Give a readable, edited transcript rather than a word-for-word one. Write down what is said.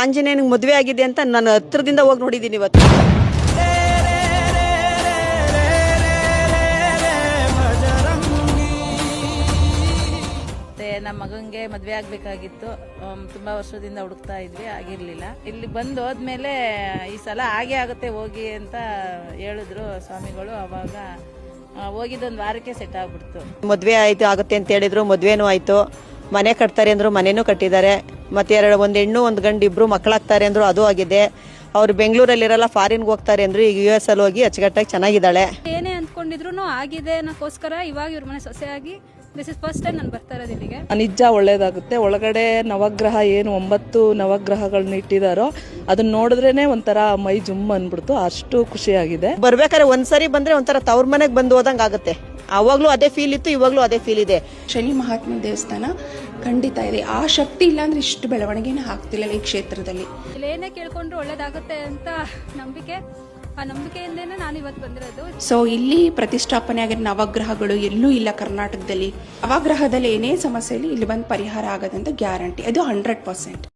ಆಂಜನೇಯನಿಗೆ ಮದುವೆ ಆಗಿದೆ ಅಂತ ನಾನು ಹತ್ರದಿಂದ ಹೋಗಿ ನೋಡಿದ್ದೀನಿ ಇವತ್ತು. ನಮ್ಮ ಮಗಂಗೆ ಮದುವೆ ಆಗ್ಬೇಕಾಗಿತ್ತು, ತುಂಬಾ ವರ್ಷದಿಂದ ಹುಡುಕ್ತಾ ಇದ್ವಿ, ಆಗಿರ್ಲಿಲ್ಲ. ಇಲ್ಲಿ ಬಂದು ಹೋದ್ಮೇಲೆ ಈ ಸಲ ಹಾಗೆ ಆಗುತ್ತೆ ಹೋಗಿ ಅಂತ ಹೇಳಿದ್ರು ಸ್ವಾಮಿಗಳು. ಅವಾಗ ಹೋಗಿದ್ದೊಂದು ವಾರಕ್ಕೆ ಸೆಟ್ ಆಗ್ಬಿಡ್ತು. ಮದುವೆ ಆಗುತ್ತೆ ಅಂತ ಹೇಳಿದ್ರು, ಮದುವೆನೂ ಆಯ್ತು. ಮನೆ ಕಟ್ತಾರೆ ಅಂದ್ರು, ಮನೆನೂ ಕಟ್ಟಿದ್ದಾರೆ. ಮತ್ತೆ ಒಂದು ಹೆಣ್ಣು ಒಂದು ಗಂಡು ಇಬ್ರು ಮಕ್ಕಳಾಗ್ತಾರೆ ಅಂದ್ರು, ಅದು ಆಗಿದೆ. ಅವ್ರು ಬೆಂಗಳೂರಲ್ಲಿರಲ್ಲ, ಫಾರಿನ್ಗೆ ಹೋಗ್ತಾರೆ ಅಂದ್ರು. ಈಗ US ಅಲ್ಲಿ ಹೋಗಿ ಅಚ್ಚುಕಟ್ಟಾಗಿ ಚೆನ್ನಾಗಿದ್ದಾಳೆ. ಏನೇ ಅಂದ್ಕೊಂಡಿದ್ರು ಆಗಿದೆ ಅನ್ನೋಕ್ಕೋಸ್ಕರ ಇವಾಗ ಇವ್ರ ಮನೆ ಸೊಸೆಯಾಗಿ ದಿಸ್ ಇಸ್ ಫಸ್ಟ್ ಟೈಮ್ ನಾನು ಬರ್ತಾ ಇರೋದು ಇಲ್ಲಿಗೆ. ನಿಜ ಒಳ್ಳೇದಾಗುತ್ತೆ. ಒಳಗಡೆ ನವಗ್ರಹ ಏನು 9 ನವಗ್ರಹಗಳನ್ನ ಇಟ್ಟಿದಾರೋ ಅದನ್ನ ನೋಡಿದ್ರೇನೆ ಒಂಥರ ಮೈ ಜುಮ್ ಅನ್ಬಿಡ್ತು, ಅಷ್ಟು ಖುಷಿಯಾಗಿದೆ. ಬರ್ಬೇಕಾದ್ರೆ ಒಂದ್ಸರಿ ಬಂದ್ರೆ ಒಂಥರ ತವ್ರ ಮನೆಗೆ ಬಂದು ಹೋದಂಗ ಆಗುತ್ತೆ. ಅವಾಗ್ಲೂ ಅದೇ ಫೀಲ್ ಇತ್ತು, ಇವಾಗ್ಲೂ ಅದೇ ಫೀಲ್ ಇದೆ. ಶನಿ ಮಹಾತ್ಮ ದೇವಸ್ಥಾನ ಖಂಡಿತ ಇದೆ. ಆ ಶಕ್ತಿ ಇಲ್ಲ ಅಂದ್ರೆ ಇಷ್ಟು ಬೆಳವಣಿಗೆನ ಆಗ್ತಿಲ್ಲ ಈ ಕ್ಷೇತ್ರದಲ್ಲಿ. ಏನೇ ಕೇಳ್ಕೊಂಡ್ರು ಒಳ್ಳೇದಾಗುತ್ತೆ ಅಂತ ನಂಬಿಕೆ, ಆ ನಂಬಿಕೆಯಿಂದನೇ ನಾನು ಇವತ್ತು ಬಂದಿರೋದು. ಸೊ ಇಲ್ಲಿ ಪ್ರತಿಷ್ಠಾಪನೆ ಆಗಿರೋ ನವಗ್ರಹಗಳು ಎಲ್ಲೂ ಇಲ್ಲ ಕರ್ನಾಟಕದಲ್ಲಿ. ನವಗ್ರಹದಲ್ಲಿ ಏನೇ ಸಮಸ್ಯೆ ಇಲ್ಲಿ ಬಂದು ಪರಿಹಾರ ಆಗೋದಂತ ಗ್ಯಾರಂಟಿ, ಅದು 100%.